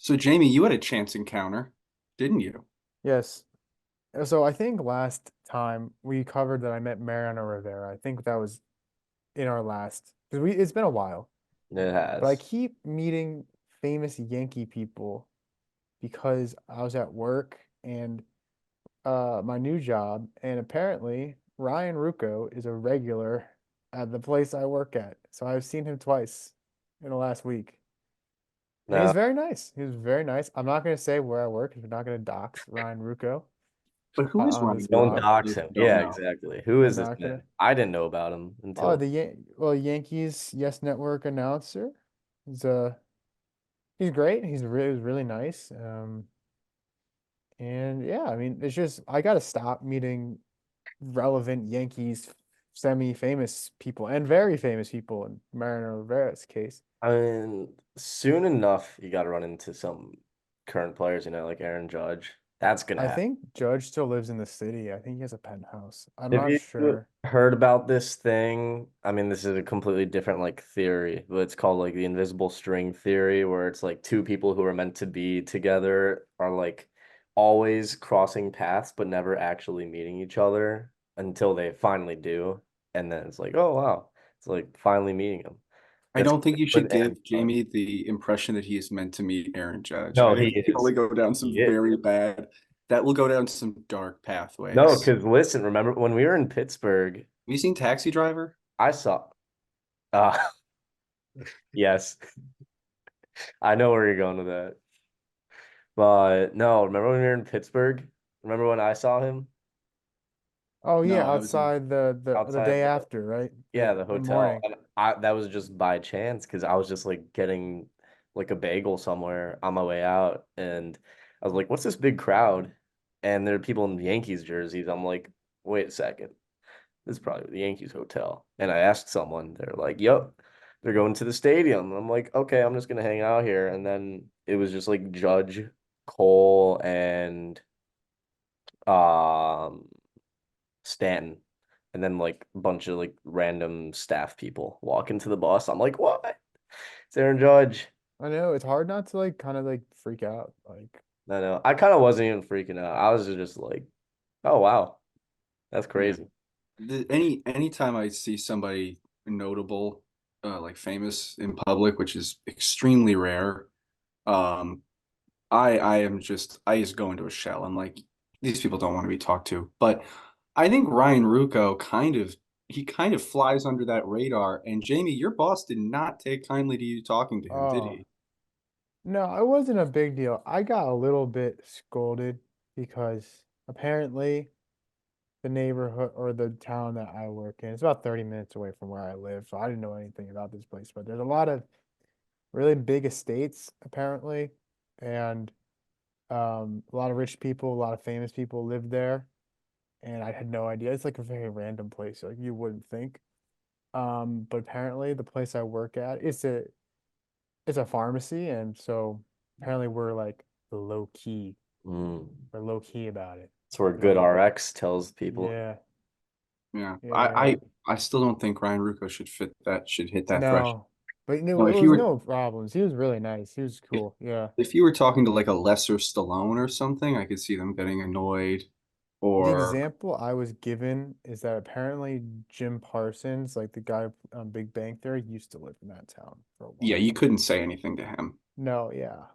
So, Jamie, you had a chance encounter, didn't you? Yes. So I think last time we covered that I met Mariano Rivera. I think that was in our last because we it's been a while. It But I has. keep meeting famous Yankee people because I was at work and my new job, and apparently Ryan Rucco is a regular at the place I work at. So I've seen him twice in the last week. And he's No, very nice. He was very nice. I'm not gonna say where I work because we're not gonna dox Ryan Rucco But who is on this Ryan don't Rucco pod. for dox those him. who don't Yeah, know? exactly. Who I'm is this not man? gonna. I didn't know about him Oh, until Yankees Yes Network announcer. He's he's great. He was really nice. And yeah, I mean, it's just I gotta stop meeting relevant Yankees semi-famous people and very famous people in Mariano Rivera's case. I mean, soon enough you got to run into some current players, like Aaron Judge. That's gonna I happen. think Judge still lives in the city. I think he has a penthouse. I'm Have not you sure. heard about this thing? I mean, this is a completely different theory, but it's called the invisible string theory, where it's two people who are meant to be together are always crossing paths but never actually meeting each other until they finally do. And then it's oh wow, it's finally meeting them. I That's don't think you should with Aaron give Judge. Jamie the impression that he is meant to meet Aaron Judge. I No, he think he can only is. go down some He is. very bad, that will go down some dark No, pathways. because listen, remember when we were in Pittsburgh, Have you seen Taxi Driver? I saw uh yes, I know where you're going with that. But no, remember when we were in Pittsburgh? Remember when I saw him Oh yeah, No, I was in. outside the outside day the after, right? yeah, the The hotel? morning. And that was just by chance because I was just getting a bagel somewhere on my way out, and I was like, "What's this big crowd?" And there are people in Yankees jerseys. I'm like, "Wait a second, this is probably the Yankees hotel." And I asked someone, they're like, "Yep, they're going to the stadium." I'm like, "Okay, I'm just gonna hang out here." And then it was just Judge, Cole, and um Stanton, and then a bunch of random staff people walk into the bus. I'm like, "What? It's Aaron Judge." I know it's hard not to kind of freak out. I know. I kind of wasn't even freaking out. I was just "Oh wow, that's Yeah. crazy." Anytime I see somebody notable, like famous in public, which is extremely rare, um, I just go into a shell. I'm like, these people don't want to be talked to. But I think Ryan Rucco kind of flies under that radar. And Jamie, your boss did not take kindly to you talking to him, did Oh, he? no, it wasn't a big deal. I got a little bit scolded because apparently the neighborhood or the town that I work in, it's about 30 minutes away from where I live, so I didn't know anything about this place, but there's a lot of really big estates apparently, and a lot of rich people, a lot of famous people live there, and I had no idea. It's like a very random place, like you wouldn't think. But apparently the place I work at, it's a pharmacy, and so apparently low key. Mm. We're low key about it. That's where Like, good RX tells people. yeah, Yeah. yeah, I yeah. I, I still don't think Ryan Rucco should hit that threshold. No, but no, No, it was no problems. He was really nice. He was if cool. Yeah. if you were talking to like a lesser Stallone or something, I could see them getting annoyed. The Or example I was given is that apparently Jim Parsons, like the guy on Big Bang Theory, used to live in that town for a yeah, you while. couldn't say anything to him. No, yeah.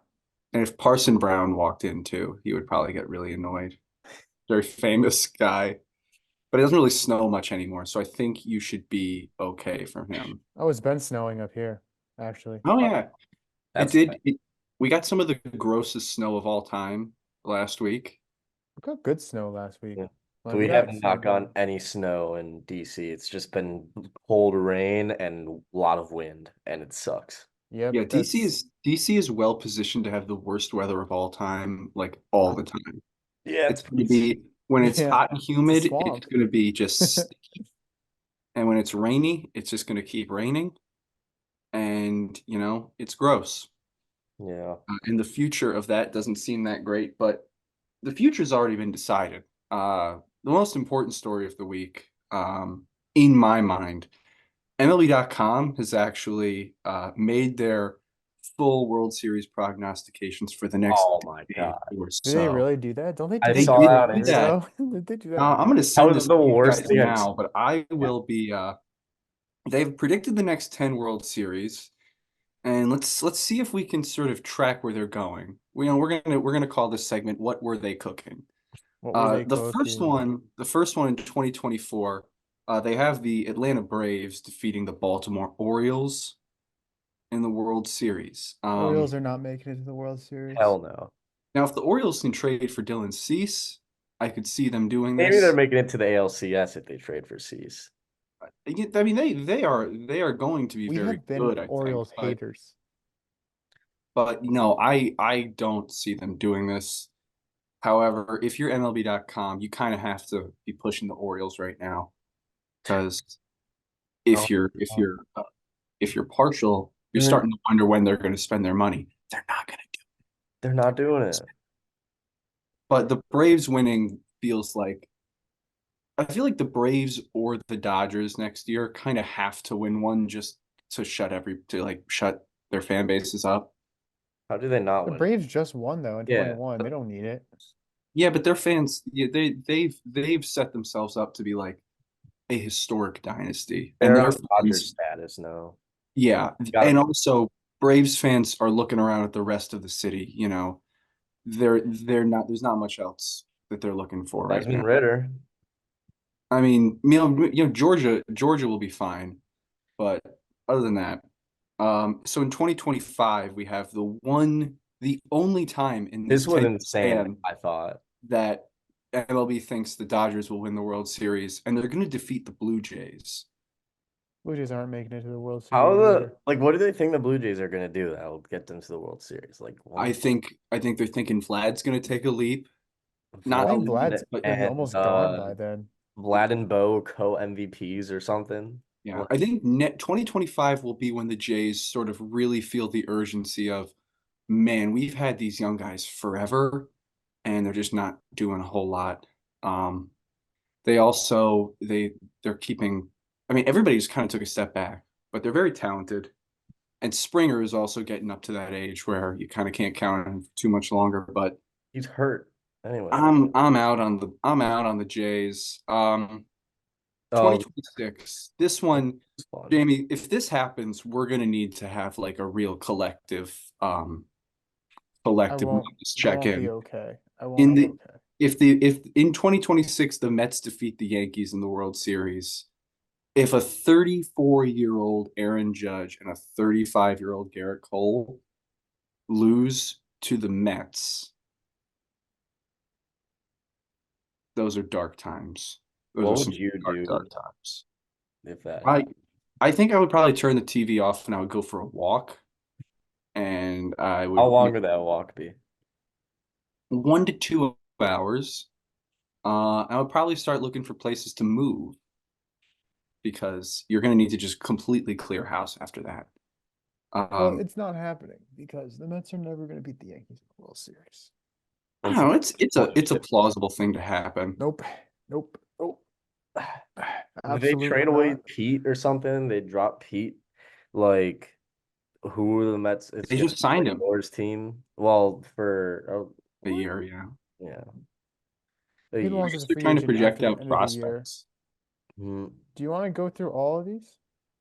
And if Parson Brown walked in too, he would probably get really annoyed. Very famous guy, but it doesn't really snow much anymore, so I think you should be okay from him. Oh, it's been snowing up here, actually. Oh Uh, yeah, it That's did. We got some of the grossest snow of all time last week. We got good snow last week. yeah. Like we We got haven't not some. gotten any snow in DC. It's just been cold rain and a lot of wind, and it sucks. Yep, Yeah, that's DC is well positioned to have the worst weather of all time, like all the time. It's Yep. going to be when it's yeah, hot and it's a humid, it's swamp. going to be just, and when it's rainy, it's just going to keep raining, and it's gross. Yeah. And the future of that doesn't seem that great, but the future's already been decided. The most important story of the week, in my mind, MLB.com has actually made their full World Series prognostications for the next Oh my decade God. or Do they so. really do that? Don't they I do They that saw every did that on year that. Instagram. though? They do that. I'm gonna That send was this the to you worst guys thing I've now, seen. but I will be. They've predicted the next 10 World Series, and let's see if we can sort of track where they're going. We're gonna call this segment "What Were They Cooking?" What were they The first one in 2024, they have the Atlanta Braves defeating the Baltimore Orioles in the World Series. Orioles are not making it to the World Series. Hell no. Now, if the Orioles can trade for Dylan Cease, I could see them doing Maybe they're this. making it to the ALCS if they trade for Cease. I mean, they are going to be We very have been good, I think, Orioles haters. but no, I don't see them doing this. However, if you're MLB.com, you kind of have to be pushing the Orioles right now because Oh, if you're partial, you're they're starting to wonder when they're going to spend their money. They're not going to do they're not doing it. it. But the Braves winning feels like I feel like the Braves or the Dodgers next year kind of have to win one just to like shut their fan bases up. How do they not The win? Braves just won though in Yeah, 21. They don't need it. Yeah, but their fans, yeah, they've set themselves up to be like a historic dynasty, and they're their on Dodgers fans, status now. yeah, Gotta and also Braves fans are looking around at the rest of the city. They're not. There's not much else that they're looking for right Desmond now. Ritter. I mean, Georgia will be fine, but other than that, so in 2025 we have the only time in This this was 10 insane, span I thought. that MLB thinks the Dodgers will win the World Series, and they're going to defeat the Blue Jays. Blue Jays aren't making it to the World How Series either. what do they think the Blue Jays are gonna do that'll get them to the World Series? Like I one think I think they're thinking Vlad's going to take a leap, I not a Vlad think leap, Vlad's but gonna be and almost gone by then. Vlad and Bo co MVPs or something. yeah. Like, I think 2025 will be when the Jays sort of really feel the urgency of, man, we've had these young guys forever, and they're just not doing a whole lot. Um, they also they're keeping. I mean, everybody just kind of took a step back, but they're very talented. And Springer is also getting up to that age where you kind of can't count on him too much longer. But he's hurt anyway. I'm out on the Jays. Oh, 2026. This one, it's fun. Jamie, if this happens, we're gonna need to have like a real I collective won't wellness I won't be check-in. okay. I won't In be the okay. if in 2026 the Mets defeat the Yankees in the World Series, if a 34-year-old Aaron Judge and a 35-year-old Garrett Cole lose to the Mets, those are dark times. Those What are would some you dark, do dark times. if that I happened? I think I would probably turn the TV off and I would go for a walk, and I How would long would that walk be? 1 to 2 hours. I would probably start looking for places to move because you're going to need to just completely clear house after that. Well, Um, it's not happening because the Mets are never gonna beat the Yankees in the World Series. I Once don't you know. It's a ship, plausible thing to happen. Nope. Nope. Nope. did they Absolutely trade away not. Pete or something? They dropped Pete. Like, who are the Mets? It's They gonna just be signed like him Moore's team. Well, for a what? year, yeah. Yeah, a He year. belongs as a They're free trying to agent project after the out end of the year. prospects. Mhm. Do you want to go through all of these?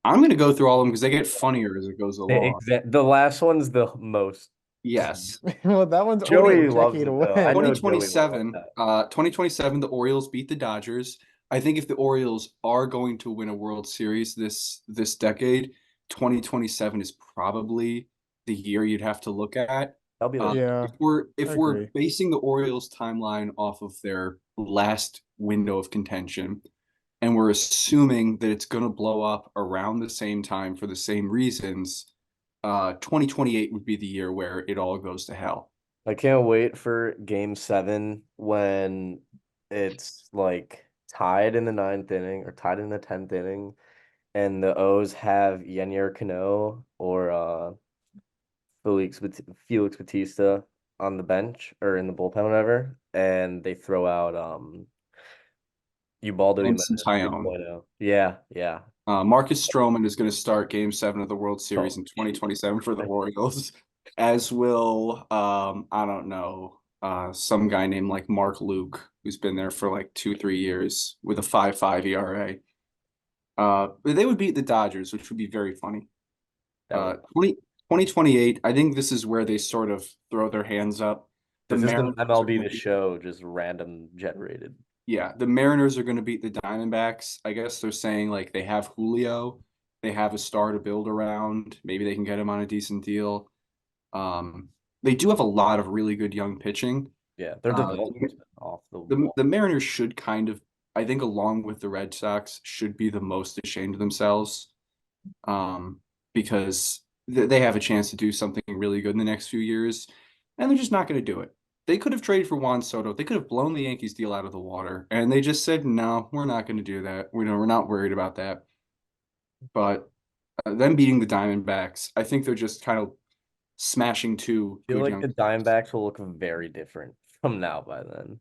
I'm going to go through all of them because they get funnier as it goes along. The last one's the most. Yes. Well, that one's only a Joey loves decade it though. I away. know Joey will love 2027, that. 2027, the Orioles beat the Dodgers. I think if the Orioles are going to win a World Series this decade, 2027 is probably the year you'd have to look at. That'll be Uh, the Yeah, if we're I if we're agree. basing the Orioles timeline off of their last window of contention, and we're assuming that it's going to blow up around the same time for the same reasons, 2028 would be the year where it all goes to hell. I can't wait for game 7 when it's like tied in the ninth inning or tied in the 10th inning, and the O's have Yennier Cano or Felix Batista on the bench or in the bullpen, whatever, and they throw out Ubaldo Vincent Jimenez Tyone. 2.0. Yeah, yeah. Marcus Stroman is going to start Game 7 of the World Series Oh, in 2027 for the Orioles, as will I don't know, some guy named like Mark Luke, who's been there for like 2, 3 years with a 5.5 ERA. But they would beat the Dodgers, which would be very funny. that would. 2028, I think this is where they sort of throw their hands up. The Is this an Mariners are MLB going The to Show, just random generated? yeah, the Mariners are going to beat the Diamondbacks. I guess they're saying like they have Julio, they have a star to build around. Maybe they can get him on a decent deal. Um, they do have a lot of really good young pitching. Yeah, their Uh, development's been off the the wall. the Mariners should kind of, I think, along with the Red Sox, should be the most ashamed of themselves, um, because they have a chance to do something really good in the next few years, and they're just not going to do it. They could have traded for Juan Soto. They could have blown the Yankees deal out of the water, and they just said, "No, we're not going to do that. We're not worried about that." But them beating the Diamondbacks, I think they're just kind of smashing two I feel good like young the teams. Diamondbacks will look very different from now by then.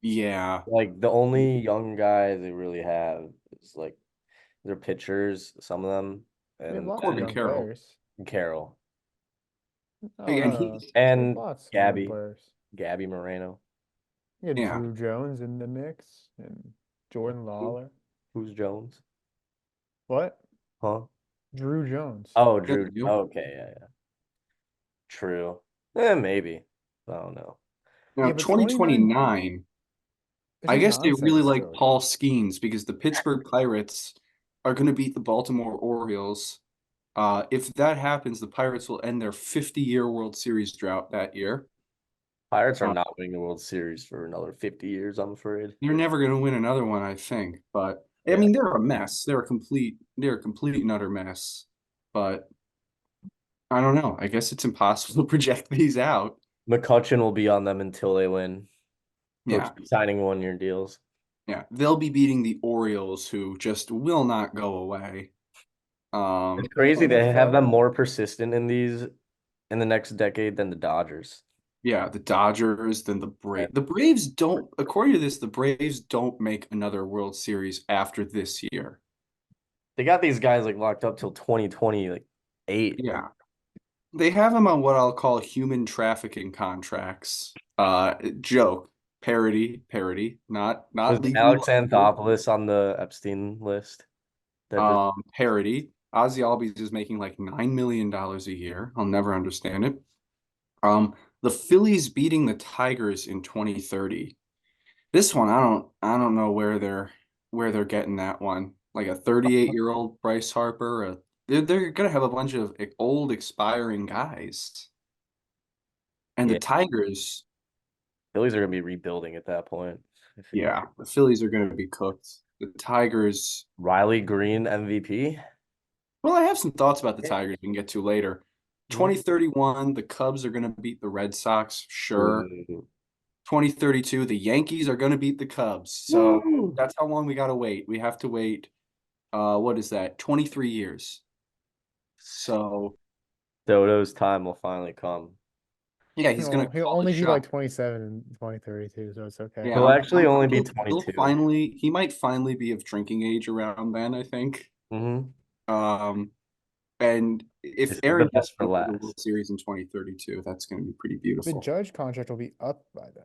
Yeah, Like the only young guy they really have is like their pitchers, some of them, They have and lots of Corbin young Carroll. players. Carroll Oh Again, no, no, he's they have and lots of young Gabby, players. Gabby Moreno. You had yeah. Drew Jones in the mix and Jordan Lawler. Who's Jones? What? Huh? Drew Jones. Oh, Good Drew. deal. Okay, yeah, yeah. True. Maybe. I don't know. Now, Yeah, but 29 2029, is I a guess they really nonsense like stroke. Paul Skeens because the Pittsburgh Pirates are going to beat the Baltimore Orioles. If that happens, the Pirates will end their 50-year World Series drought that year. Pirates are Uh, not winning the World Series for another 50 years, I'm afraid. they're never going to win another one, I think. But I Yeah. mean, they're a mess. They're a complete and utter mess. But I don't know. I guess it's impossible to project these out. McCutcheon will be on them until they win. He'll Yeah, keep signing 1-year deals. yeah. They'll be beating the Orioles, who just will not go away. It's Um, crazy Oh, they're they have them fun. more persistent in these in the next decade than the Dodgers. Yeah, the Dodgers, then the Yeah. Braves. The Braves don't, according to this, the Braves don't make another World Series after this year. They got these guys like locked up till 2020, like 8. Yeah. They have them on what I'll call human trafficking contracts. Joke, parody, Was not legally Alex liable. Anthopoulos on the Epstein list? That just Parody. Ozzy Albies is making like $9 million a year. I'll never understand it. Um, the Phillies beating the Tigers in 2030. This one, I don't know where they're getting that one. Like a 38-year-old Bryce Harper. They're gonna have a bunch of old expiring guys. And the yeah, Tigers, Phillies are gonna be rebuilding at that point. I feel like yeah, the Phillies are gonna be cooked. The Tigers, Riley Green MVP. well, I have some thoughts about the Tigers we can get to later. Mhm. 2031, the Cubs are gonna beat the Red Sox, sure. Ooh. 2032, the Yankees are gonna beat the Cubs. So Woo! that's how long we gotta wait. We have to wait, what is that? 23 years. So Dodo's time will finally come. yeah, he's gonna He'll call the only be like shot. 27 in 2032, so it's okay. Yeah, He'll actually only be he'll 22. finally he might finally be of drinking age around then, I think. Mm-hmm. Um, and if This is the Aaron Judge best for wins the World last. Series in 2032, that's going to be pretty The beautiful. Judge contract will be up by then.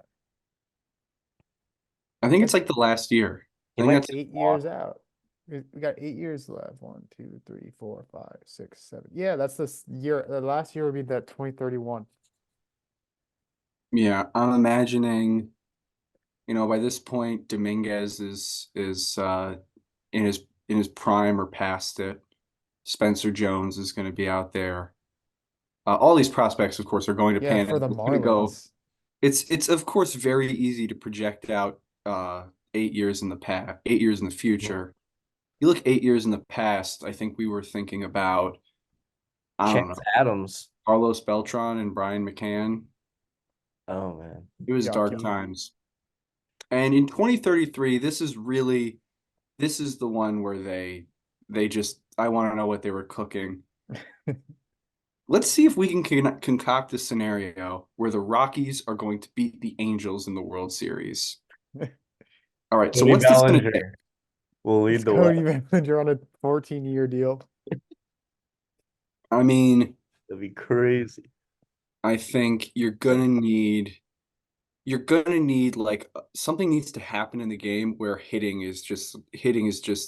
I think it's That's like the last year. He I think might that's get 8 years blocked. out. We got 8 years left. 1, 2, 3, 4, 5, 6, 7. Yeah, that's this year. The last year would be that 2031. yeah. I'm imagining, by this point, Dominguez is in his prime or past it. Spencer Jones is going to be out there. All these prospects, of course, are going to Yeah, pan for out. the It's going to go. Marlins. It's of course very easy to project out 8 years in the past, 8 years in the Mhm. future. You look 8 years in the past, I think we were thinking about, I don't Chance know, Adams. Carlos Beltran and Brian McCann. Oh man. It was dark Yucky. times. And in 2033, this is the one where they just I want to know what they were cooking. Let's see if we can concoct a scenario where the Rockies are going to beat the Angels in the World Series. All right, so Cody what's this going to take? Bellinger will It's lead the way. Cody Bellinger on a 14-year deal. I mean, That'd be crazy. I think you're gonna need like something needs to happen in the game where hitting is just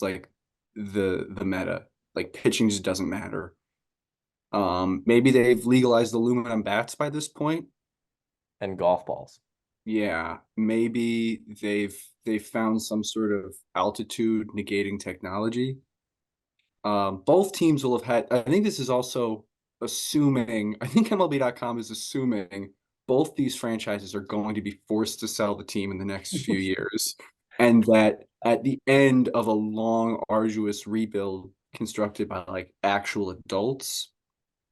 like the meta. Like pitching just doesn't matter. Maybe they've legalized aluminum bats by this point. And golf balls. Yeah, maybe they've found some sort of altitude negating technology. Both teams will have had, I think this is also assuming, I think MLB.com is assuming both these franchises are going to be forced to sell the team in the next few years. And that at the end of a long, arduous rebuild constructed by like actual adults,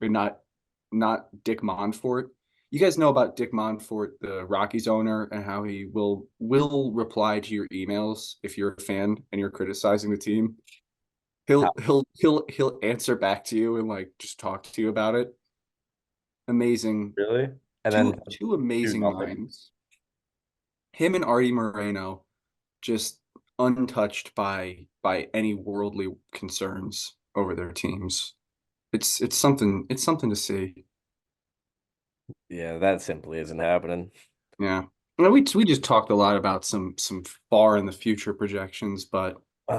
or not Dick Monfort. You guys know about Dick Monfort, the Rockies owner, and how he will reply to your emails if you're a fan and you're criticizing the team. How, He'll answer back to you and like just talk to you about it. Amazing. really? And Two then two do amazing nothing. minds. Him and Artie Moreno just untouched by any worldly concerns over their teams. It's something to see. Yeah, that simply isn't happening. Yeah. Well, we just talked a lot about some far in the future projections, but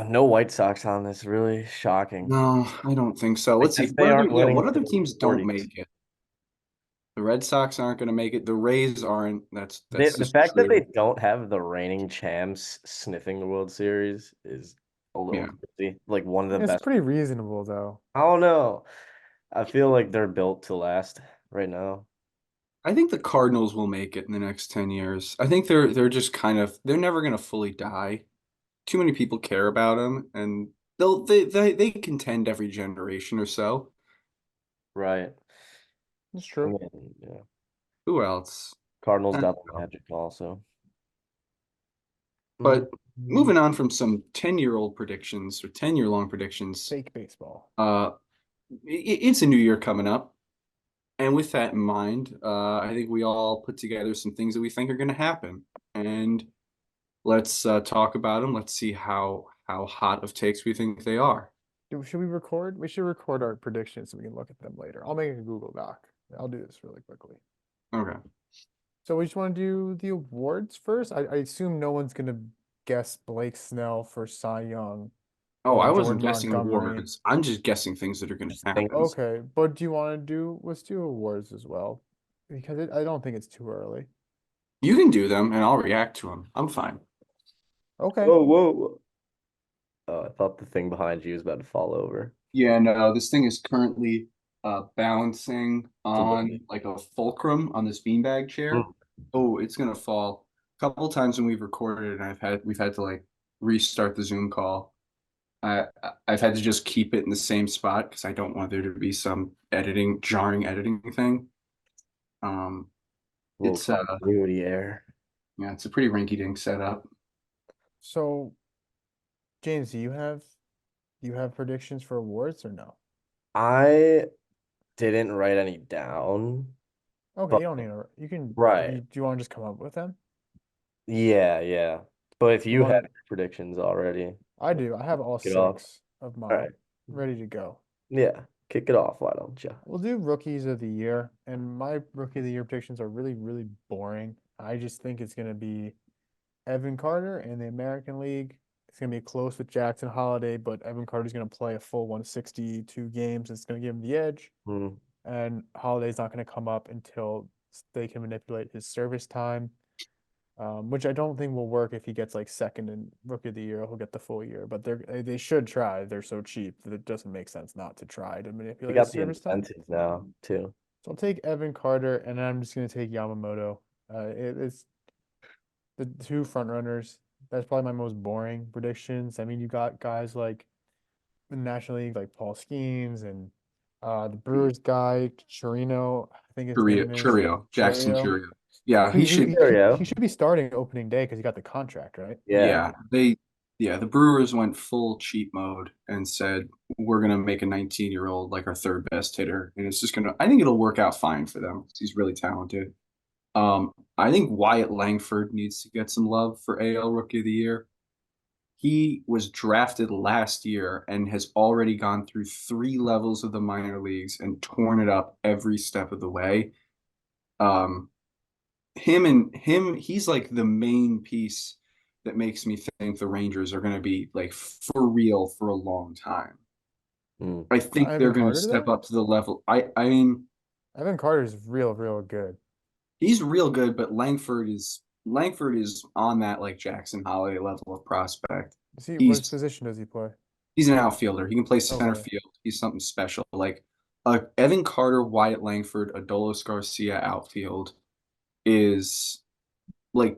No White Sox on this. Really shocking. no, I don't think so. I Let's see. guess they aren't What winning other till the teams don't 40s. make it? The Red Sox aren't going to make it. The Rays aren't. That's The just fact that they true. don't have the reigning champs sniffing the World Series is a little Yeah. crazy. Like one of the It's best. pretty reasonable though. I don't know. I feel like they're built to last right now. I think the Cardinals will make it in the next 10 years. I think they're just kind of they're never going to fully die. Too many people care about them and they contend every generation or so. Right. It's I true. mean, yeah. Who else? Cardinals I don't got the know. magic also. But Mhm. moving on from some 10-year-old predictions or 10-year long predictions, Fake baseball. uh, it's a new year coming up. And with that in mind, I think we all put together some things that we think are going to happen. And let's talk about them. Let's see how hot of takes we think they are. Should we record? We should record our predictions so we can look at them later. I'll make a Google Doc. I'll do this really quickly. Okay. So we just want to do the awards first. I assume no one's gonna guess Blake Snell for Cy Young Oh, or I wasn't Jordan guessing Montgomery. awards. I'm just guessing things that are going to Just think happen. Okay, but do you want to do let's do awards as well because I don't think it's too early. You can do them, and I'll react to them. I'm fine. Okay. whoa, whoa. Oh, I thought the thing behind you was about to fall over. Yeah, no, this thing is currently balancing It's a little bit. on like a fulcrum on this beanbag chair. Mm. Oh, it's gonna fall. A couple times when we've recorded and we've had to like restart the Zoom call. I I've had to just keep it in the same spot because I don't want there to be some jarring editing thing. Um, A little it's continuity error. yeah, it's a pretty rinky-dink setup. So James, do you have predictions for awards or no? I didn't write any down, Okay, but you don't need to. You can. right. Do you want to just come up with them? Yeah, yeah. But if You you had want? predictions already, I do. I have all kick it off. six of All mine right. ready to go. Yeah, kick it off. Why don't you? We'll do rookies of the year, and my rookie of the year predictions are really, really boring. I just think it's gonna be Evan Carter in the American League. It's gonna be close with Jackson Holiday, but Evan Carter's gonna play a full 162 games. It's gonna give him the edge, Hmm. and Holiday's not gonna come up until they can manipulate his service time. Which I don't think will work if he gets like second in rookie of the year. He'll get the full year, but they should try. They're so cheap that it doesn't make sense not to try to They manipulate his got the service time. incentives now too. So I'll take Evan Carter, and then I'm just gonna take Yamamoto. It's the two front runners. That's probably my most boring predictions. I mean, you got guys like the National League, like Paul Skeens, and the Brewers guy Chirino, I think his name is Jackson Churio. Churio. Yeah, Who, he who should. he Stereo. should be starting opening day because he got the contract, right? Yeah. Yeah, the Brewers went full cheat mode and said we're gonna make a 19-year-old like our third best hitter, and it's just gonna. I think it'll work out fine for them. He's really talented. I think Wyatt Langford needs to get some love for AL Rookie of the Year. He was drafted last year and has already gone through 3 levels of the minor leagues and torn it up every step of the way. Um, he's like the main piece that makes me think the Rangers are going to be like for real for a long time. Mm. I think they're Evan going to Carter step though? up to the level. I mean, Evan Carter's real good. he's real good, but Langford is on that like Jackson Holiday level of prospect. What He's position does he play? he's an outfielder. He can play center Okay. field. He's something special. Like Evan Carter, Wyatt Langford, Adolis Garcia outfield is like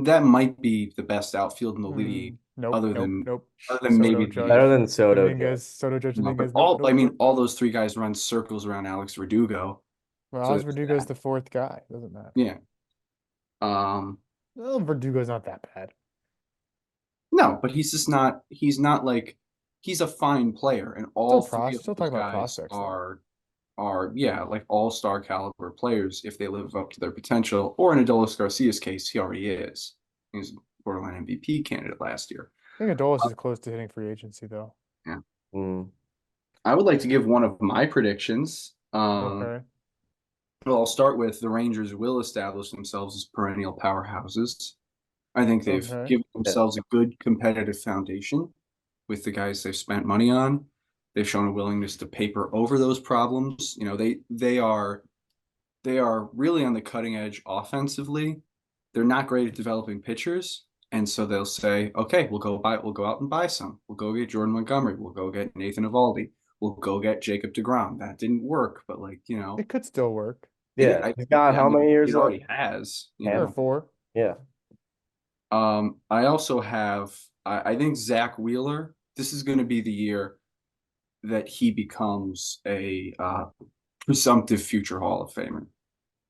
that might be the best outfield in the league, Nope, other nope, than nope. other than Soto, maybe Better Judge, the than Soto, Judge. Dominguez, Soto, Judge, but Dominguez. Nope, all I nope, mean nope. all those three guys run circles around Alex Verdugo. Well, So Alex there's Verdugo's that. the fourth guy. Doesn't matter. Yeah. Um Well, Verdugo's not that bad. no, but he's not like he's a fine player and all three of Still those talking about guys prospects though. are yeah, like all-star caliber players if they live up to their potential, or in Adolis Garcia's case, he already is. He was a borderline MVP candidate last year. I think Adolis Uh, is close to hitting free agency though. yeah. Mm. I would like to give one of my predictions. Okay. Well, I'll start with the Rangers will establish themselves as perennial powerhouses. I think they've Okay. given Yeah. themselves a good competitive foundation with the guys they've spent money on. They've shown a willingness to paper over those problems. They are really on the cutting edge offensively. They're not great at developing pitchers, and so they'll say, "Okay, we'll go out and buy some. We'll go get Jordan Montgomery. We'll go get Nathan Eovaldi. We'll go get Jacob deGrom." That didn't work, but like It could still work. Yeah. I He's think got I how mean many years it left? already has. Or 10. four. Yeah. I also have. I think Zach Wheeler. This is going to be the year that he becomes a presumptive future Hall of Famer.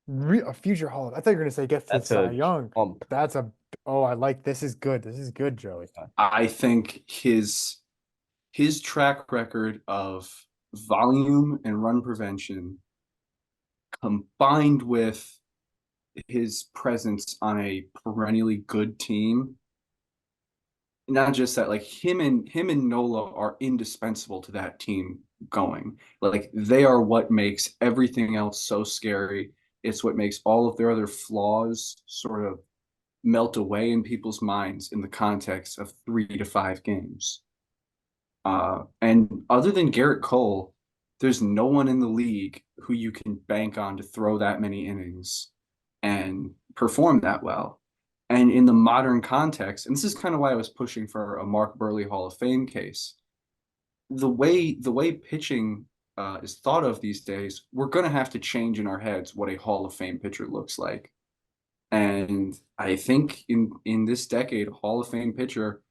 A future Hall. I thought you were gonna say get to the That's Cy a Young. jump. That's a oh, I like this is good. This is good, Joey. I think his track record of volume and run prevention combined with his presence on a perennially good team, not just that, like him and Nola are indispensable to that team going. Like they are what makes everything else so scary. It's what makes all of their other flaws sort of melt away in people's minds in the context of 3 to 5 games. And other than Garrett Cole, there's no one in the league who you can bank on to throw that many innings and perform that well. And in the modern context, and this is kind of why I was pushing for a Mark Burley Hall of Fame case, the way pitching is thought of these days, we're going to have to change in our heads what a Hall of Fame pitcher looks like. And I think in this decade, a Hall of Fame pitcher,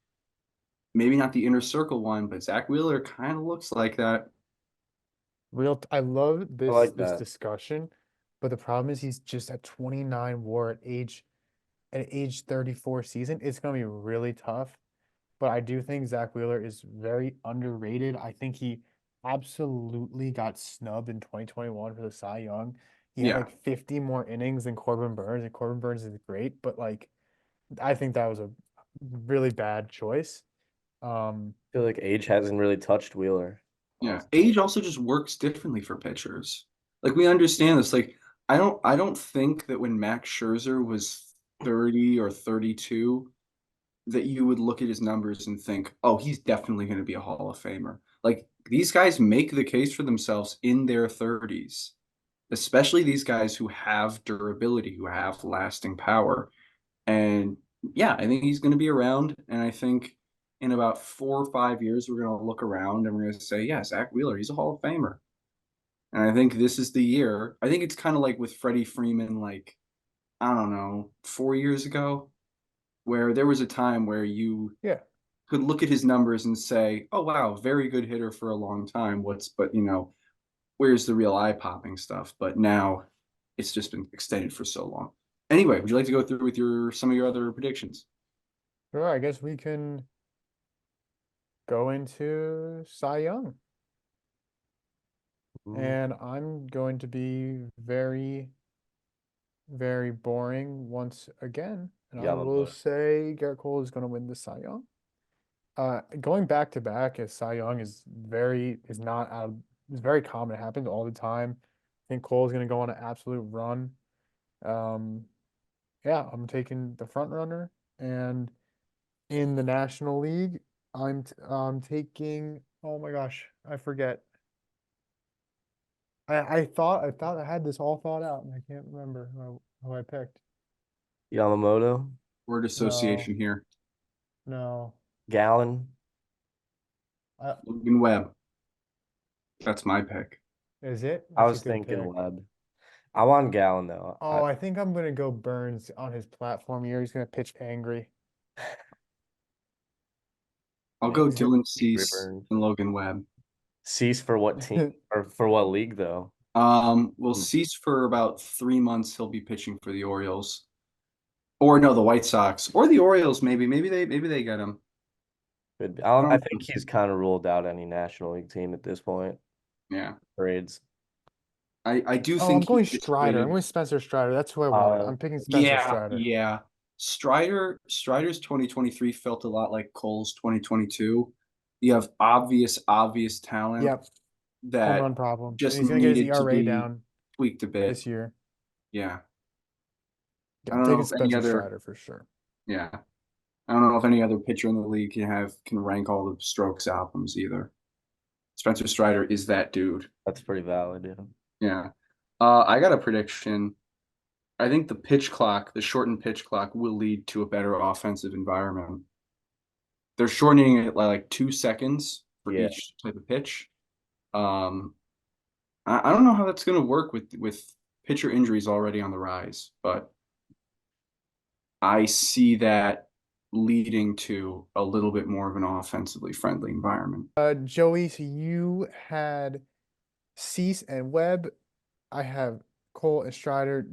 maybe not the inner circle one, but Zach Wheeler kind of looks like that. I love I this like this that. discussion, but the problem is he's just at 29 WAR at age 34 season. It's gonna be really tough. But I do think Zach Wheeler is very underrated. I think he absolutely got snubbed in 2021 for the Cy Young. He had Yeah, like 50 more innings than Corbin Burns, and Corbin Burns is great, but like I think that was a really bad choice. Um, I feel like age hasn't really touched Wheeler, yeah. honestly. Age also just works differently for pitchers. Like we understand this. Like I don't think that when Max Scherzer was 30 or 32 that you would look at his numbers and think, "Oh, he's definitely going to be a Hall of Famer." Like these guys make the case for themselves in their 30s, especially these guys who have durability, who have lasting power. And yeah, I think he's going to be around. And I think in about 4 or 5 years, we're going to look around and we're going to say, yeah, Zach Wheeler, he's a Hall of Famer. And I think this is the year. I think it's kind of like with Freddie Freeman, like, I don't know, 4 years ago, where there was a time where you yeah, could look at his numbers and say, oh, wow, very good hitter for a long time. But where's the real eye popping stuff? But now it's just been extended for so long. Anyway, would you like to go through with some of your other predictions? sure. I guess we can go into Cy Young. Mm. And I'm going to be very, very boring once again. And I will Yamamoto. say Garrett Cole is going to win the Cy Young. Going back to back as Cy Young is not out is very common. It happens all the time. I think Cole's gonna go on an absolute run. Um, yeah, I'm taking the front runner, and in the National League, I'm taking. Oh my gosh, I forget. I thought I had this all thought out, and I can't remember who I picked. Yamamoto, Word No, association here. no. Gallon. I, Logan Webb. That's my pick. is it? I That's a was good thinking pick. Webb. I want Gallon though. Oh, I think I'm gonna go Burns on his platform here. He's gonna pitch angry. I'll Yeah, go Dylan Avery Cease Burns. and Logan Webb. Cease for what team or for what league though? We'll Hmm. cease for about 3 months. He'll be pitching for the Orioles, or no, the White Sox, or the Orioles. Maybe they get him. Could be. I I don't think know. he's kind of ruled out any National League team at this point. Yeah, Trades. I do Oh, I'm think he going gets Strider. I'm traded. going Spencer Strider. That's who I want. I'm picking Spencer Yeah, Strider. yeah. Strider's 2023 felt a lot like Cole's 2022. You have obvious talent Yep, home that run problems, and just he's gonna get his needed to ERA be down tweaked a bit. this year. Yeah. Yeah, I I'm don't know taking if any Spencer other, Strider for sure. yeah. I don't know if any other pitcher in the league can rank all the Strokes albums either. Spencer Strider is that dude. That's pretty valid, yeah. Yeah. I got a prediction. I think the shortened pitch clock will lead to a better offensive environment. They're shortening it like 2 seconds for Yeah. each type of pitch. Um, I don't know how that's going to work with pitcher injuries already on the rise, but I see that leading to a little bit more of an offensively friendly environment. Joey, so you had Cease and Webb. I have Cole and Strider.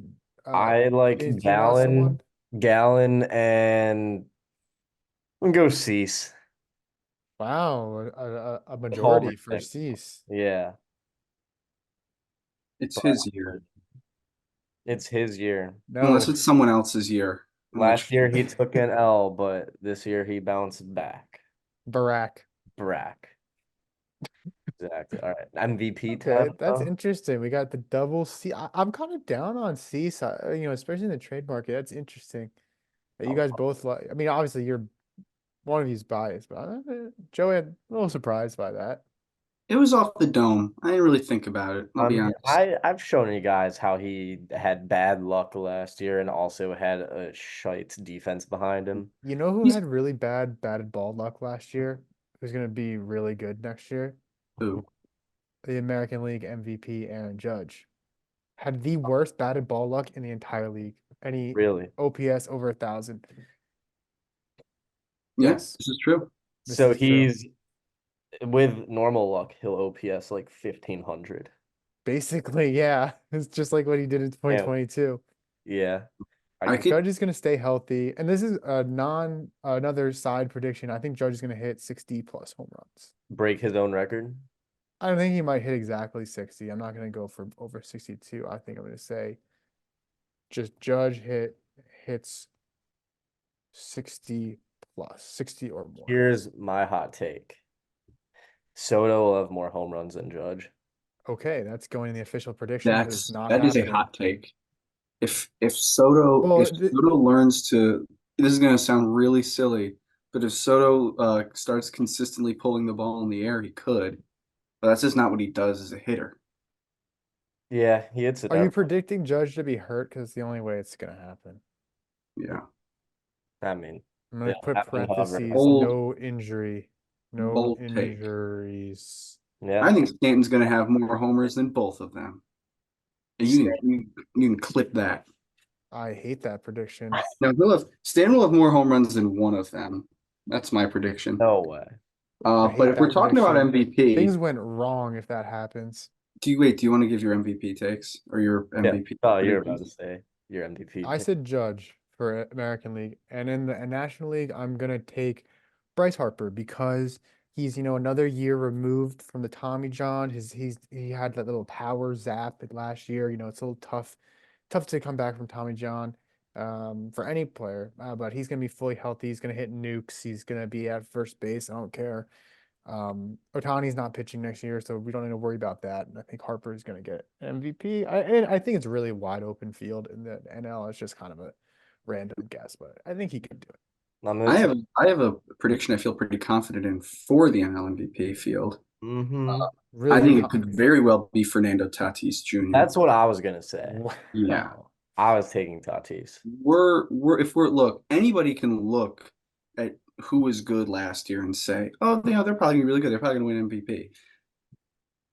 Uh, I like do you know someone? Gallon, and I'm gonna go Cease. Wow, a Homer majority for pick. Cease. Yeah, It's but his year, it's his year. unless No, it's someone else's year, in Last which year he took an L, but this year he bounced back. Barack. Brack. Exactly. All right. MVP time Okay, that's though. interesting. We got the double C. I'm kind of down on Cease, especially in the trade market. That's interesting. That you guys both like. I mean, obviously you're one of you's biased, but Joey, I'm a little surprised by that. it was off the dome. I didn't really think about it. I'll I be mean, honest. I've shown you guys how he had bad luck last year and also had a shite defense behind him. You know who He's had really batted ball luck last year? Who's going to be really good next year? Who? The American League MVP Aaron Judge had the worst batted ball luck in the entire league. Any Really. OPS over 1,000. Yeah, Yes, this is true. this So is true. he's with normal luck, he'll OPS like 1,500. Basically, yeah, it's just like what he did in Yeah. 2022. Yeah. I I can could. Judge is going to stay healthy, and this is another side prediction. I think Judge is going to hit 60 plus home runs. break his own record. I don't think he might hit exactly 60. I'm not going to go for over 62. I think I'm going to say just Judge hits 60 plus, 60 or more. Here's my hot take. Soto will have more home runs than Judge. Okay, that's going in the official prediction. That is That's not that is a happening. hot take. If Well, Soto learns to, this is going to sound really silly, but if Soto starts consistently pulling the ball in the air, he could. But that's just not what he does as a hitter. Yeah, he hits it are you every. predicting Judge to be hurt? Because it's the only way it's going to happen. Yeah. I mean, I'm going to it'll put happen however. parentheses, Bold, no injury, no bold take. injuries. Yeah. I think Stanton's going to have more homers than both of them. And you can clip that. I hate that prediction. No, Stan will have more home runs than one of them. That's my prediction. No way. I But hate if we're that talking about prediction. MVP, Things went wrong if that happens. do you want to give your MVP takes or your Yeah. MVP Oh, you're about to predictions? say your MVP. I said Judge for American League, and in the National League, I'm gonna take Bryce Harper because he's another year removed from the Tommy John. He had that little power zap last year. It's a little tough to come back from Tommy John. for any player. But he's gonna be fully healthy. He's gonna hit nukes. He's gonna be at first base. I don't care. Otani's not pitching next year, so we don't need to worry about that. And I think Harper is gonna get MVP. I think it's a really wide open field in the NL. It's just kind of a random guess, but I think he can do it. I'm I gonna say, have I have a prediction I feel pretty confident in for the NL MVP field. mm-hmm. I Really think it could confident. very well be Fernando Tatis Jr. That's what I was gonna say. Yeah. Wow. I was taking Tatis. We're if we're look, anybody can look at who was good last year and say, oh, they're probably gonna be really good. They're probably gonna win MVP.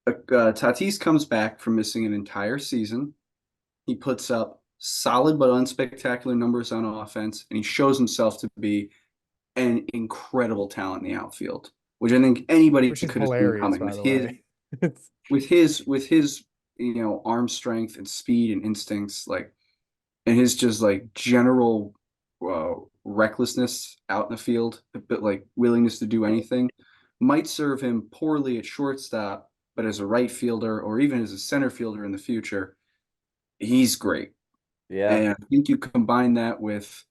Tatis comes back from missing an entire season. He puts up solid but unspectacular numbers on offense, and he shows himself to be an incredible talent in the outfield, which I think anybody Which is could have seen hilarious, coming by the way. It's with his arm strength and speed and instincts, like, and his just like general recklessness out in the field, but like willingness to do anything, might serve him poorly at shortstop, but as a right fielder or even as a center fielder in the future, he's great. Yeah. And I think you combine that with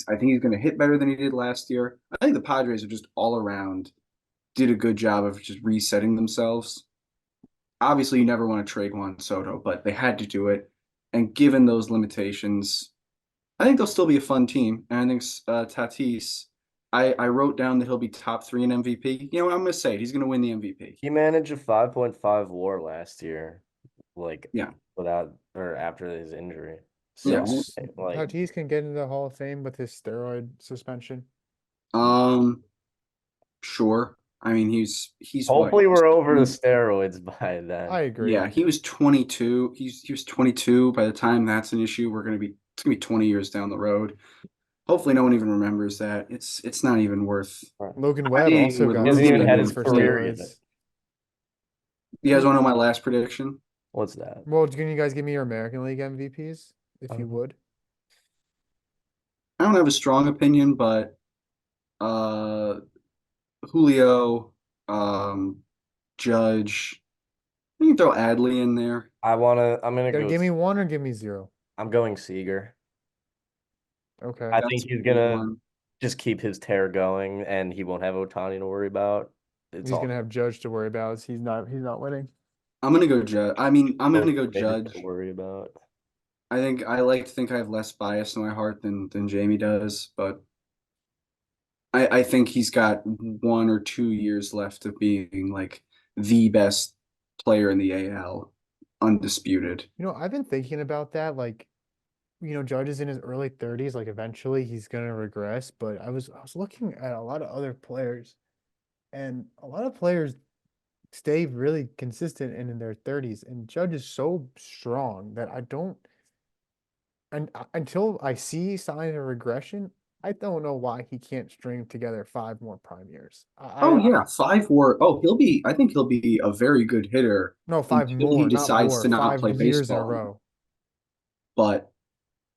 I think he's going to hit better than he did last year. I think the Padres are just all around did a good job of just resetting themselves. Obviously, you never want to trade Juan Soto, but they had to do it. And given those limitations, I think they'll still be a fun team. And I think Tatis, I wrote down that he'll be top 3 in MVP. You know what? I'm going to say it. He's going to win the MVP. He managed a 5.5 WAR last year, like Yeah. without or after his injury. Yeah. So like Tatis can get into the Hall of Fame with his steroid suspension. Um, sure. I mean, he's what? hopefully we're over the steroids by then. I agree. Yeah, he was 22. He was 22 by the time that's an issue. It's gonna be 20 years down the road. Hopefully, no one even remembers that. It's not even worth. Logan I Webb ain't even also worth got He hasn't even looking at had him his suspended for play. career yet. steroids. You guys want to know my last prediction? What's that? Well, can you guys give me your American League MVPs, if you would? I don't have a strong opinion, but uh, Julio, Judge. You can throw Adley in there. I'm gonna Gotta go. give me one or give me zero. I'm going Seager. Okay. I That's think a he's good gonna one. just keep his tear going, and he won't have Otani to worry about. It's He's all gonna have Judge to worry about. He's not winning. I'm gonna go Judge. I mean, I'm gonna go overrated to Judge. worry about. I think I like to think I have less bias in my heart than Jamie does, but I think he's got 1 or 2 years left of being like the best player in the AL, undisputed. I've been thinking about that. Like, Judge is in his early 30s. Like, eventually he's gonna regress. But I was looking at a lot of other players, and a lot of players stay really consistent and in their 30s. And Judge is so strong that I don't, and until I see signs of regression, I don't know why he can't string together 5 more prime years. Oh yeah, 5 war. Oh, I think he'll be a very good hitter No, five until he more, not decides more, to not five play years in a baseball. row. But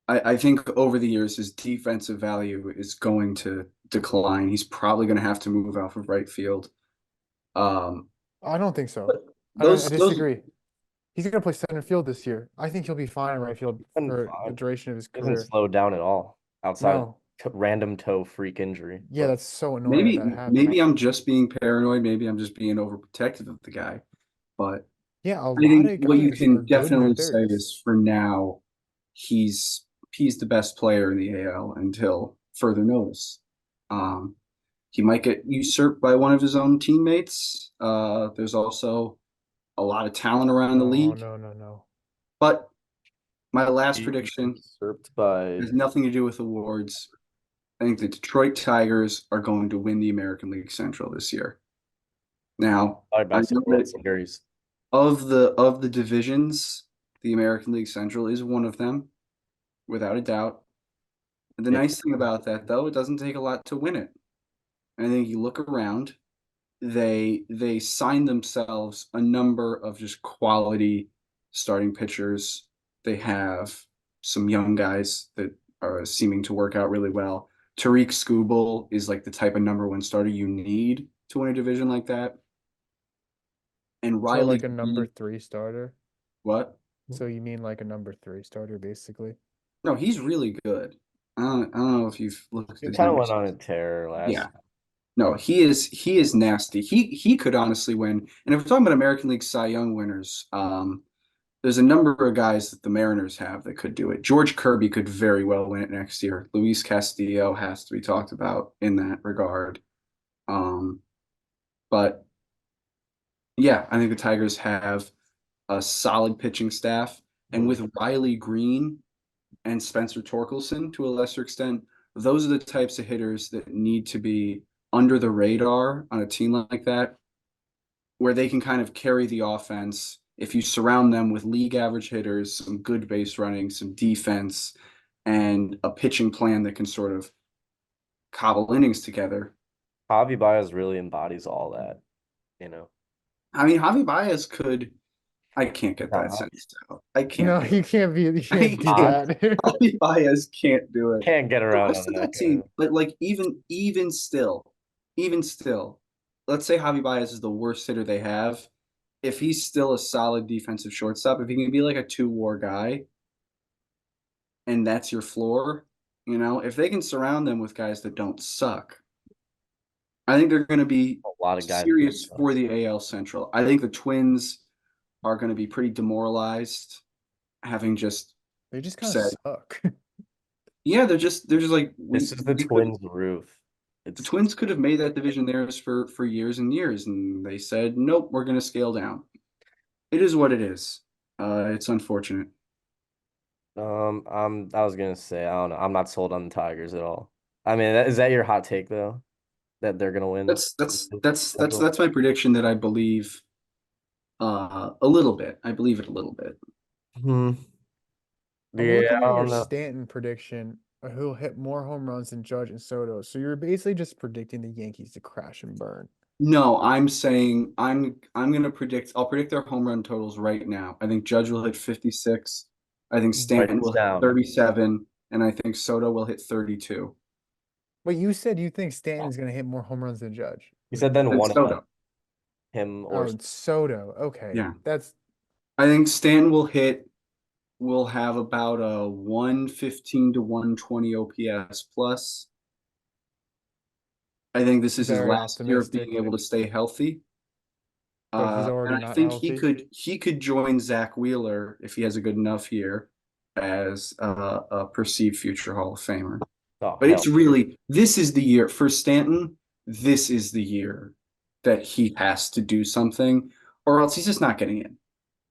I think over the years his defensive value is going to decline. He's probably going to have to move off of right field. Um, I don't think so. but I those disagree. He's gonna play center field this year. I think he'll be fine in right field Been for the fine. duration of his He hasn't career. slowed down at all outside of No. random toe freak injury. Yeah, But that's so annoying that maybe that happened. maybe I'm just being paranoid. Maybe I'm just being overprotective of the guy. But Yeah, a I lot think of what you guys are can good in their definitely say 30s. is for now, he's he's the best player in the AL until further notice. Um, he might get usurped by one of his own teammates. There's also a lot of talent around the No, league. no, no, no. But my last he was prediction usurped by has nothing to do with awards. I think the Detroit Tigers are going to win the American League Central this year. Now, I some know World that Series. of the divisions, the American League Central is one of them, without a doubt. The Yeah. nice thing about that, though, it doesn't take a lot to win it. I think you look around, they signed themselves a number of just quality starting pitchers. They have some young guys that are seeming to work out really well. Tariq Skubal is like the type of number 1 starter you need to win a division like that. And So Riley like a number Green, 3 starter. what? So you mean like a number 3 starter, basically? No, he's really good. I don't know if you've looked at He his kind of went numbers. on a tear Yeah. last. No, he is nasty. He could honestly win. And if we're talking about American League Cy Young winners, there's a number of guys that the Mariners have that could do it. George Kirby could very well win it next year. Luis Castillo has to be talked about in that regard. Um, but yeah, I think the Tigers have a solid pitching staff, and Mhm. with Riley Green and Spencer Torkelson to a lesser extent, those are the types of hitters that need to be under the radar on a team like that, where they can kind of carry the offense. If you surround them with league average hitters, some good base running, some defense, and a pitching plan that can sort of cobble innings together. Javi Baez really embodies all that, you know. I mean, Javi Baez could. I can't get that Nah, sentence out. I can't No, do it. you I can't do can't. that. Javi Baez can't do it. can't get The around rest on of that that team, guy. but like even still, let's say Javi Baez is the worst hitter they have. If he's still a solid defensive shortstop, if he can be like a 2 WAR guy, and that's your floor, if they can surround them with guys that don't suck, I think they're going to be A lot of guys do serious suck. for the AL Central. I think the Twins are going to be pretty demoralized, having just They just kind of said, suck. yeah, they're just like This is the Twins' roof. the It's Twins could have made that division theirs for years and years, and they said, nope, we're going to scale down. It is what it is. It's unfortunate. I was gonna say I don't know. I'm not sold on the Tigers at all. I mean, is that your hot take though? That they're gonna win? That's my prediction that I believe a little bit. I believe it a little bit. Hmm. I'm Yeah, looking I at your don't know. Stanton prediction. Who'll hit more home runs than Judge and Soto? So you're basically just predicting the Yankees to crash and burn. No, I'm saying I'm gonna predict. I'll predict their home run totals right now. I think Judge will hit 56. I think Write Stanton this will hit down. 37, and I think Soto will hit 32. But you said you think Stanton's gonna hit more home runs than Judge. You said then Then one of them, Soto. him or Oh, it's Soto. Okay, Yeah. that's I think Stanton will have about a 115 to 120 OPS plus. I think this is his very last year of being optimistic. able to stay healthy. But he's already And I not think he healthy. could join Zach Wheeler if he has a good enough year as a perceived future Hall of Famer. oh But hell. it's really this is the year for Stanton. This is the year that he has to do something, or else he's just not getting in.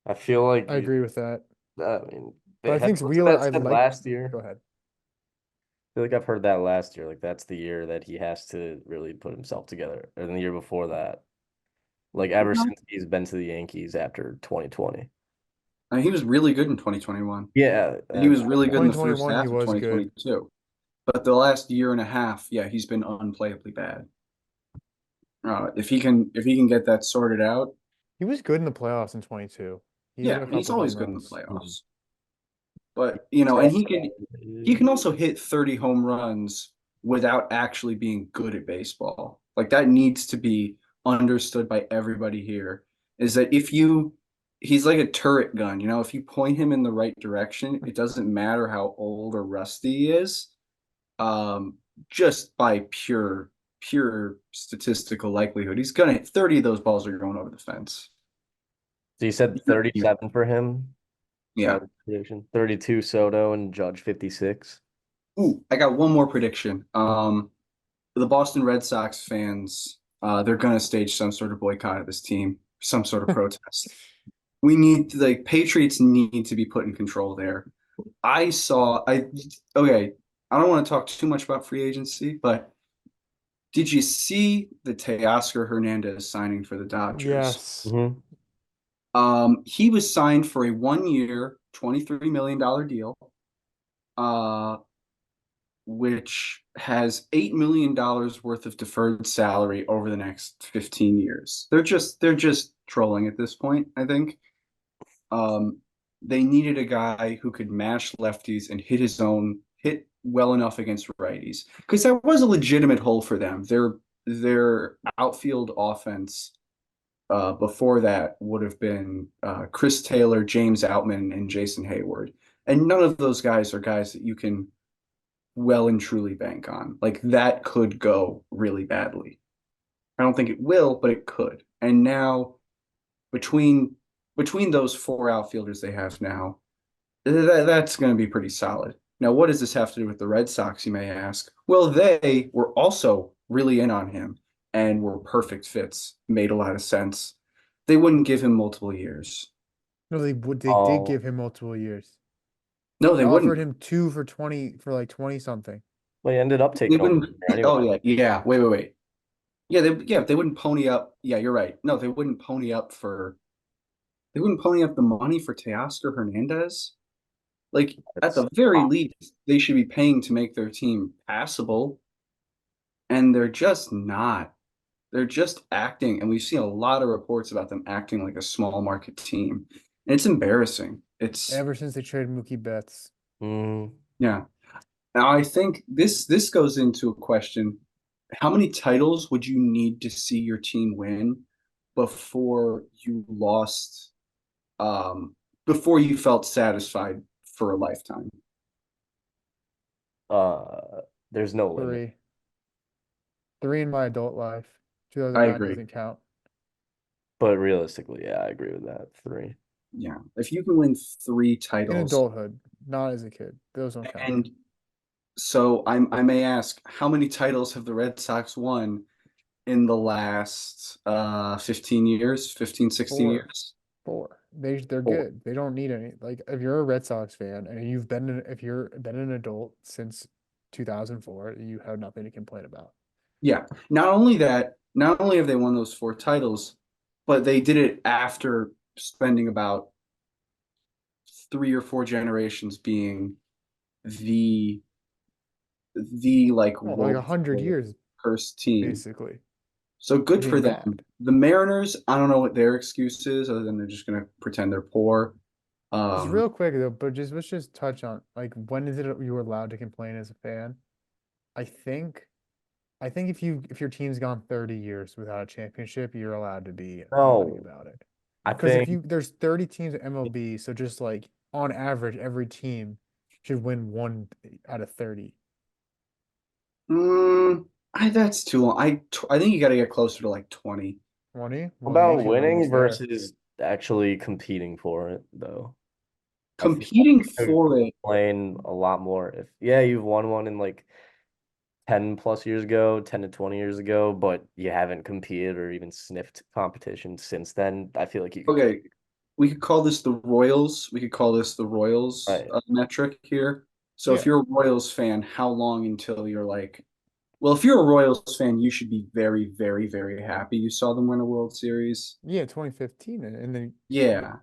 I feel like I agree with that. I mean But they I had think wasn't Wheeler, that I said like. last year. Go ahead. I feel like I've heard that last year. Like that's the year that he has to really put himself together. Or the year before that. Like ever Well, since he's been to the Yankees after 2020. I mean, he was really good in 2021. Yeah, And he was really good in the first 2021, he half of was good. 2022. But the last year and a half, yeah, he's been unplayably bad. If he can get that sorted out, He was good in the playoffs in 22. He hit yeah, a and he's couple always home good in the runs. Mhm. playoffs. But and So, he can also hit 30 home runs without actually being good at baseball. Like that needs to be understood by everybody here. Is that he's like a turret gun, if you point him in the right direction, it doesn't matter how old or rusty he is. Um, just by pure statistical likelihood, he's gonna hit 30 of those balls are going over the fence. you said 37 for him? Yeah. That was the prediction. 32 Soto and Judge 56. Ooh, I got one more prediction. The Boston Red Sox fans, they're gonna stage some sort of boycott of this team, some sort of protest. The Patriots need to be put in control there. Okay, I don't want to talk too much about free agency, but did you see the Teoscar Hernandez signing for the Dodgers? Yes. Mm-hmm. He was signed for a 1 year, $23 million deal, uh, which has $8 million worth of deferred salary over the next 15 years. They're just trolling at this point, I think. Um, they needed a guy who could mash lefties and hit well enough against righties because that was a legitimate hole for them. Their outfield offense before that would have been Chris Taylor, James Outman, and Jason Hayward. And none of those guys are guys that you can well and truly bank on. Like that could go really badly. I don't think it will, but it could. And now between between those four outfielders they have now, that's going to be pretty solid. Now, what does this have to do with the Red Sox, you may ask? Well, they were also really in on him and were perfect fits, made a lot of sense. They wouldn't give him multiple years. No, they would. They did Oh, give him multiple years. No, They they offered wouldn't. him 2 for 20 for like 20 something. well, he ended up They taking over wouldn't. there anyway. Oh yeah. Wait. Yeah, they wouldn't pony up. Yeah, you're right. No, they wouldn't pony up for. They wouldn't pony up the money for Teoscar Hernandez. Like at It's the very least, they should be paying to make their team passable, and they're just not. They're just acting, and we've seen a lot of reports about them acting like a small market team, and it's embarrassing. It's Ever since they traded Mookie Betts. mm, yeah. Now I think this goes into a question: how many titles would you need to see your team win before you lost, before you felt satisfied for a lifetime? there's no limit. 3. 3 in my adult life. I 2009 agree. doesn't count. But realistically, yeah, I agree with that. 3. Yeah, if you can win three In titles, adulthood, not as a kid. Those don't count. and so I may ask, how many titles have the Red Sox won in the last 15 years, 15, 16 4. years? 4. They're Four. good. They don't need any. Like if you're a Red Sox fan and if you're been an adult since 2004, you have nothing to complain about. Yeah. Not only that, not only have they won those four titles, but they did it after spending about 3 or 4 generations being the like Oh, like world 100 years cursed team. basically So good for being them. bad. The Mariners, I don't know what their excuse is other than they're just gonna pretend they're poor. Just Um, real quick though, but just let's just touch on like when is it you were allowed to complain as a fan? I think I think if your team's gone 30 years without a championship, you're allowed to be moaning No, about it. I Because if think you there's 30 teams in MLB, so just like on average, every team should win one out of 30. that's too long. I think you got to get closer to like 20. 20? Well, the about Yankees are winning almost there. versus actually competing for it, though. I feel like Competing you could for it. complain a lot more if, yeah, you've won one in like 10 plus years ago, 10 to 20 years ago, but you haven't competed or even sniffed competition since then. I feel like you could, Okay, we could call this the Royals. We could call this the Royals right? metric here. So if Yeah. you're a Royals fan, how long until you're like, well, if you're a Royals fan, you should be very, very, very happy you saw them win a World Series. Yeah, 2015. Yeah.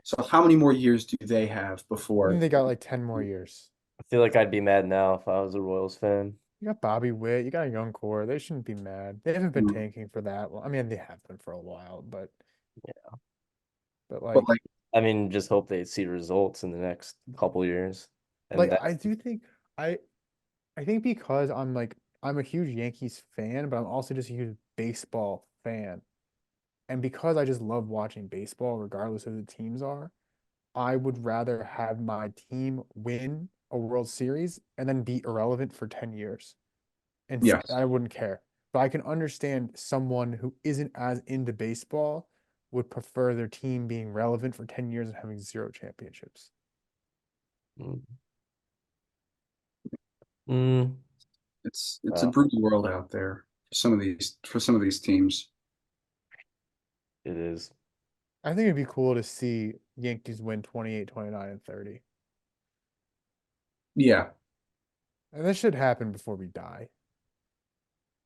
So how many more years do they have And then before? they got like 10 more years. I feel like I'd be mad now if I was a Royals fan. You got Bobby Witt, you got a young core. They shouldn't be mad. They haven't been tanking for that long. I mean, they have been for a while, but But like, I mean, just hope they see results in the next couple years. And that, I do think I I think because I'm a huge Yankees fan, but I'm also just a huge baseball fan. And because I just love watching baseball, regardless of who the teams are, I would rather have my team win a World Series and then be irrelevant for 10 years. And yes. I wouldn't care. But I can understand someone who isn't as into baseball would prefer their team being relevant for 10 years and having 0 championships. mm, mm, It's a uh, brutal world out there for some of these teams. it is. I think it'd be cool to see Yankees win 28, 29, and 30. Yeah. And this should happen before we die.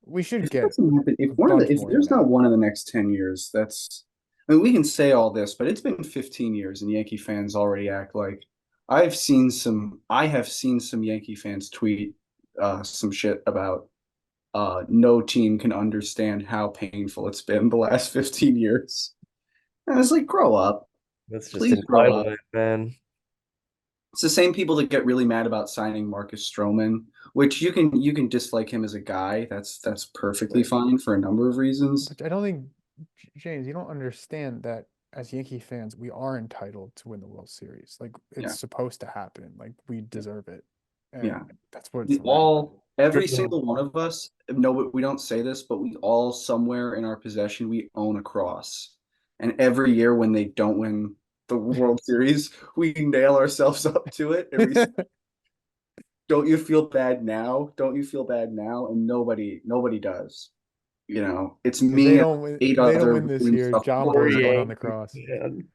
We should If it get doesn't happen, a bunch if more than there's that. not one in the next 10 years, that's, I mean, we can say all this, but it's been 15 years and Yankee fans already act like I have seen some Yankee fans tweet some shit about no team can understand how painful it's been the last 15 years. And it's like, grow up. That's just Please grow up. entitlement, man. It's the same people that get really mad about signing Marcus Stroman, which you can dislike him as a guy. That's perfectly But fine for a number of reasons. but I don't think James, you don't understand that as Yankee fans, we are entitled to win the World Series. Like it's Yeah. supposed to happen. Like we Yeah. deserve it. Yeah. And that's what it's We like. all, every True. single one of us, no, we don't say this, but we all somewhere in our possession, we own a cross. And every year when they don't win the World Series, we nail ourselves up to it. And we don't you feel bad now? Don't you feel bad now? And nobody does. You know, it's If me they and don't win, eight if they don't other win this random year, stuff John Poor Boy's reporters going on the Yankees, cross. man.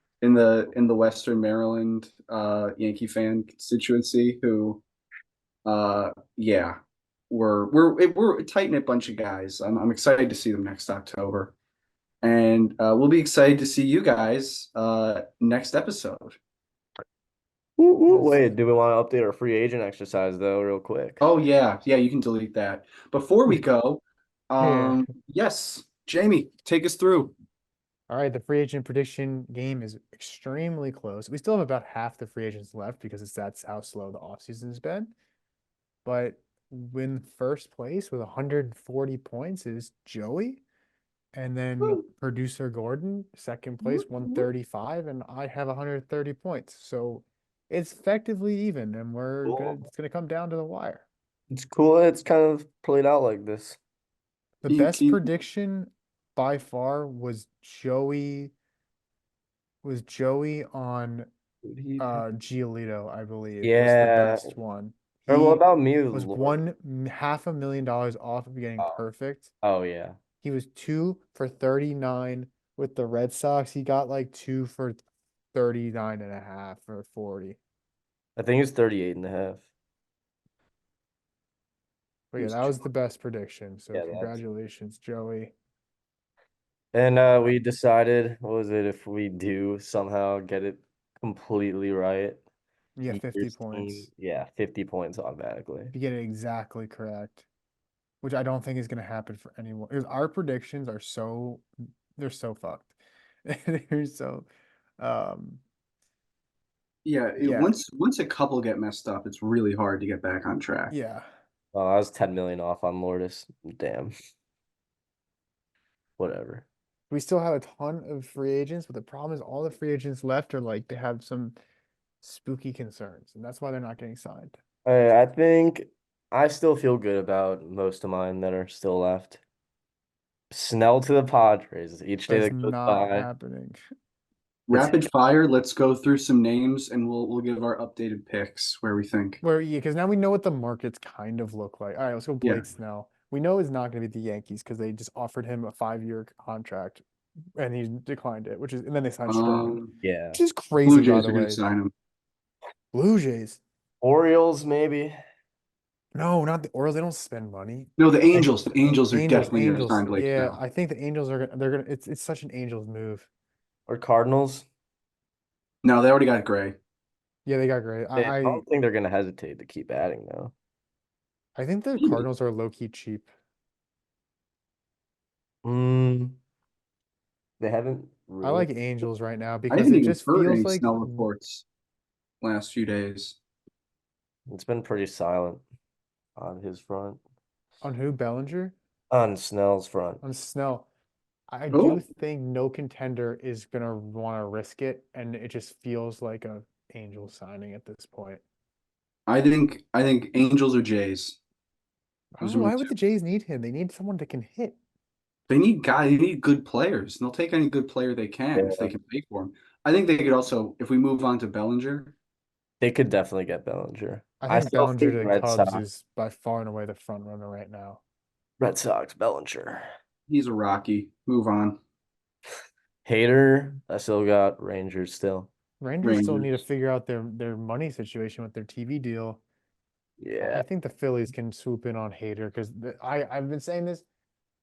in the Western Maryland Yankee fan constituency who yeah, we're a tight knit bunch of guys. I'm excited to see them next October, and we'll be excited to see you guys next episode. Wait, do we want to update our free agent exercise though, real quick? Oh yeah, you can delete that. Before we go, Yeah. yes, Jamie, take us through. All right, the free agent prediction game is extremely close. We still have about half the free agents left because that's how slow the offseason has been. But in first place with 140 points is Joey. And then Woo, producer Gordon, second woo, place, woo. 135, and I have 130 points. So it's effectively even, and Cool. it's gonna come down to the wire. It's cool. It's kind of played out like this. The You best can, prediction by far was Joey on Who'd he Giolito, I believe, was the Yeah. best one. Or what He about me with was Lord? $500,000 off of getting Oh, perfect. oh yeah. He was 2 for 39 with the Red Sox. He got like 2 for 39 and a half or 40. I think it's 38 and a half. But yeah, that was the best prediction. So Yeah, that's. congratulations, Joey. And Uh, we decided, what was it, if we do somehow get it completely right, yeah, 50 year's team, points. yeah, 50 points automatically. If you get it exactly correct, which I don't think is going to happen for anyone. Because our predictions are they're so fucked. They're so, um, yeah. yeah, Once a couple get messed up, it's really hard to get back on track. yeah. Oh, I was 10 million off on Lourdes. Damn. Whatever. We still have a ton of free agents, but the problem is all the free agents left are like they have some spooky concerns, and that's why they're not getting signed. I think I still feel good about most of mine that are still left. Snell to the Padres. Each But day it's that goes not by, happening. it's Rapid fire. Let's go through some names, and we'll give our updated picks where we think. Where yeah, because now we know what the markets kind of look like. All right, let's go Yeah. Blake Snell. We know it's not going to be the Yankees because they just offered him a 5-year contract and he declined it, and then they signed Stroman, yeah. which is Blue crazy, by Jays the are going to way. sign him. Blue Jays. Orioles, maybe. No, not the Orioles. They don't spend money. No, the And Angels. The Angels are definitely going to Angels. sign Blake Yeah, Snell. I think the Angels are gonna. They're gonna. It's such an Angels move. Or Cardinals. No, they already got Gray. Yeah, they got great. I don't think they're going to hesitate to keep adding, though. I think the Maybe. Cardinals are low key cheap. Mm, they haven't I really. like Angels right now I because haven't it even just heard feels any like Snell reports last few days. It's been pretty silent on his front. on who Bellinger On Snell's front. on Snell. I do Oh, think no contender is gonna want to risk it, and it just feels like a Angel signing at this point. I think Angels or Jays. Those Oh, are my why would two. the Jays need him? They need someone that can hit. They need good players. And they'll take any good player they can if they Yeah. can pay for him. I think they could also, if we move on to Bellinger, They could definitely get Bellinger. I I think still Bellinger think to the Red Cubs Sox. is by far and away the front runner right now. Red Sox, Bellinger. he's a Rocky. Move on. Hater, I still got Rangers still. Rangers still need to Rangers. figure out their money situation with their TV deal. I Yeah. think the Phillies can swoop in on Hader because I've been saying this.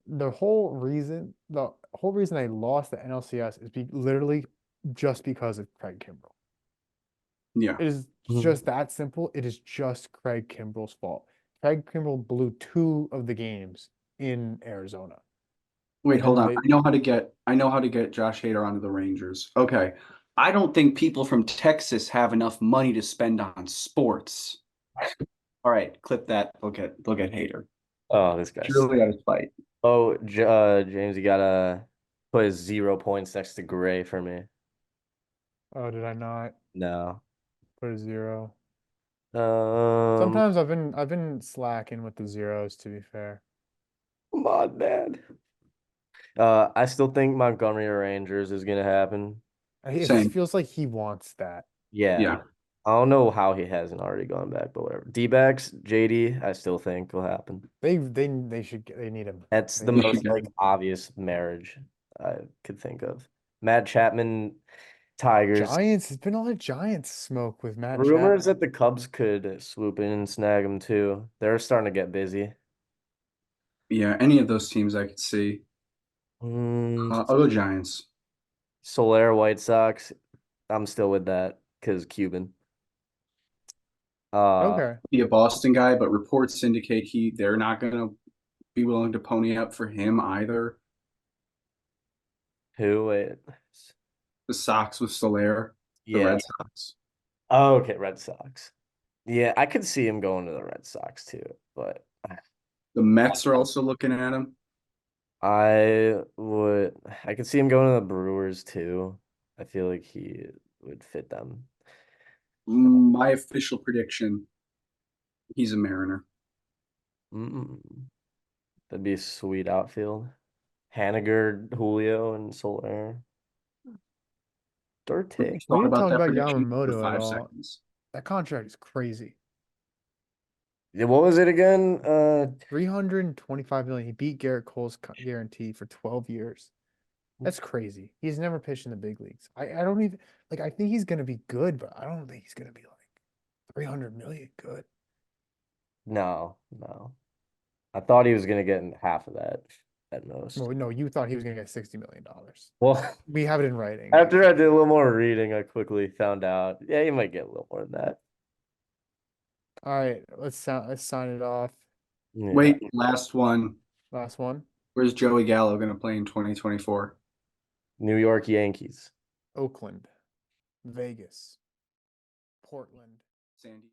The whole reason I lost the NLCS is literally just because of Craig Kimbrell. Yeah. It is Mhm. just that simple. It is just Craig Kimbrell's fault. Craig Kimbrell blew 2 of the games in Arizona, Wait, and hold then on. they I know how to get Josh Hader onto the Rangers. Okay. I don't think people from Texas have enough money to spend on sports. All right, clip that. Look at Hader. Oh, this guy's. Surely got his fight. Oh, James, you gotta put 0 points next to Gray for me. Oh, did I not No. put a 0? Um, Sometimes I've been slacking with the zeros, to be fair. come on, man. I still think Montgomery or Rangers is gonna happen. It Same. feels like he wants that. Yeah. Yeah. I don't know how he hasn't already gone back, but whatever. D-backs, JD, I still think will happen. They need him. That's They the need They him. most should get like him. obvious marriage I could think of. Matt Chapman, Tigers. Giants, there's been a lot of Giants smoke with Matt Rumors Chapman. that the Cubs could swoop in and snag him too. They're starting to get busy. Yeah, any of those teams I could see. Mm, I'll go Giants. Soler, White Sox. I'm still with that because Cuban. Uh, Okay. Be a Boston guy, but reports indicate they're not gonna be willing to pony up for him either. who? Wait. The Sox with Soler, the Yeah. Red Sox. Oh, okay, Red Sox. Yeah, I could see him going to the Red Sox too, but The Mets are also looking at him. I could see him going to the Brewers too. I feel like he would fit them. My official prediction, he's a Mariner. Mm, that'd be a sweet outfield. Haniger, Julio, and Soler. Dirty. We Thought didn't about talk that about prediction for Yamamoto at five all. seconds. That contract is crazy. Yeah, what was it again? 325 million. He beat Garrett Cole's guarantee for 12 years. That's crazy. He's never pitched in the big leagues. I don't even like I think he's gonna be good, but I don't think he's gonna be like 300 million good. No, no. I thought he was gonna get in half of that at most. Well, no, you thought he was gonna get $60 million. Well, We have it in writing. after I did a little more reading, I quickly found out. Yeah, you might get a little more than that. All right, let's sign it off. Yeah. Wait, last one. Last one. Where's Joey Gallo going to play in 2024? New York Yankees. Oakland, Vegas, Portland. San Diego.